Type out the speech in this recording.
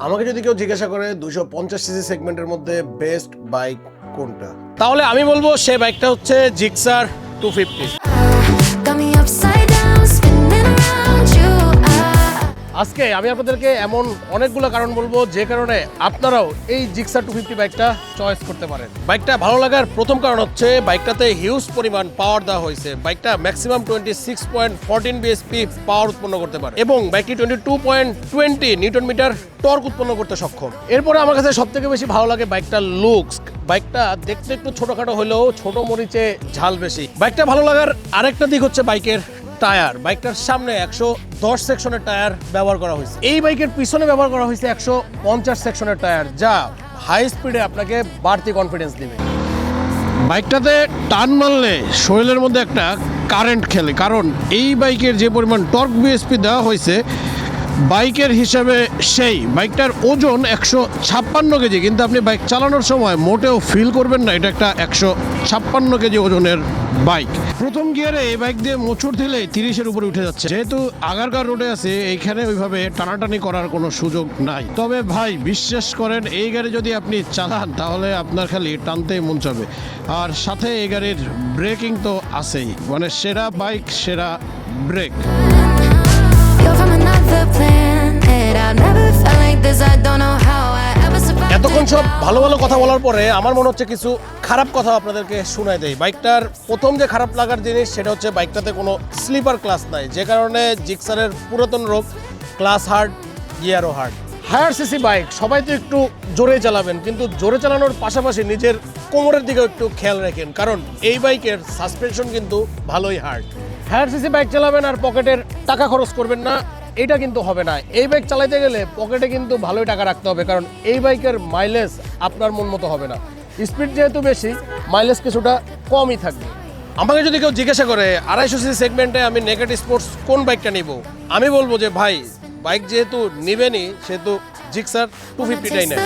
আমাকে যদি কেউ জিজ্ঞাসা করে 250 সিসি সেগমেন্টের মধ্যে বেস্ট বাইক কোনটা, তাহলে আমি বলবো সেই বাইকটা হচ্ছে জিক্সার 250। আজকে আমি আপনাদেরকে এমন অনেকগুলো কারণ বলবো যে কারণে আপনারাও এই জিক্সার 250 বাইকটা চয়েস করতে পারেন। বাইকটা ভালো লাগার প্রথম কারণ হচ্ছে বাইকটাতে হিউজ পরিমাণ পাওয়ার দেওয়া হয়েছে। বাইকটা ম্যাক্সিমাম 26.14 বিএসপি পাওয়ার উৎপন্ন করতে পারে এবং বাইকটি 22.20 নিউটন মিটার টর্ক উৎপন্ন করতে সক্ষম। এরপরে আমার কাছে সবথেকে বেশি ভালো লাগে বাইকটার লুকস। বাইকটা দেখতে একটু ছোটখাটো হলেও ছোট মরিচে ঝাল বেশি। বাইকটা ভালো লাগার আরেকটা দিক হচ্ছে বাইকের টায়ার। বাইকটার সামনে 110 সেকশনের টায়ার ব্যবহার করা হয়েছে। এই বাইকের পিছনে ব্যবহার করা হয়েছে 150 সেকশনের টায়ার, যা হাই স্পিডে আপনাকে বাড়তি কনফিডেন্স দিবে। বাইকটাতে টান মারলে শরীরের মধ্যে একটা কারেন্ট খেলে, কারণ এই বাইকের যে পরিমাণ টর্ক বিএসপি দেওয়া হয়েছে বাইকের হিসাবে সেই বাইকটার ওজন 156 কেজি, কিন্তু আপনি বাইক চালানোর সময় মোটেও ফিল করবেন না এটা একটা 156 কেজি ওজনের বাইক। প্রথম গিয়ারে এই বাইক দিয়ে মোচড় দিলে 30-এর উপরে উঠে যাচ্ছে। যেহেতু আগারগাঁও রোডে আছে এইখানে ওইভাবে টানাটানি করার কোনো সুযোগ নাই। তবে ভাই বিশ্বাস করেন এই গাড়ি যদি আপনি চালান তাহলে আপনার খালি টানতেই মন চাবে। আর সাথে এই গাড়ির ব্রেকিং তো আছেই, মানে সেরা বাইক সেরা ব্রেক। এতক্ষণ সব ভালো ভালো কথা বলার পরে আমার মনে হচ্ছে কিছু খারাপ কথা আপনাদেরকে শোনাই দেয়। বাইকটার প্রথম যে খারাপ লাগার জিনিস সেটা হচ্ছে বাইকটাতে কোনো স্লিপার ক্লাস নাই, যে কারণে জিক্সারের পুরাতন রোগ ক্লাস হার্ড, গিয়ারও হার্ড। হায়ার সিসি বাইক সবাই তো একটু জোরে চালাবেন, কিন্তু জোরে চালানোর পাশাপাশি নিজের কোমরের দিকেও একটু খেয়াল রাখেন, কারণ এই বাইকের সাসপেনশন কিন্তু ভালোই হার্ড। হায়ার সিসি বাইক চালাবেন আর পকেটের টাকা খরচ করবেন না, এটা কিন্তু হবে না। এই বাইক চালাতে গেলে পকেটে কিন্তু ভালোই টাকা রাখতে হবে, কারণ এই বাইকের মাইলেজ আপনার মন মতো হবে না। স্পিড যেহেতু বেশি, মাইলেজ কিছুটা কমই থাকবে। আমাকে যদি কেউ জিজ্ঞাসা করে 250 সিসি সেগমেন্টে আমি নেকেড স্পোর্টস কোন বাইকটা নিব, আমি বলবো যে ভাই বাইক যেহেতু নিবেনই সেহেতু জিক্সার 250টাই নেয়।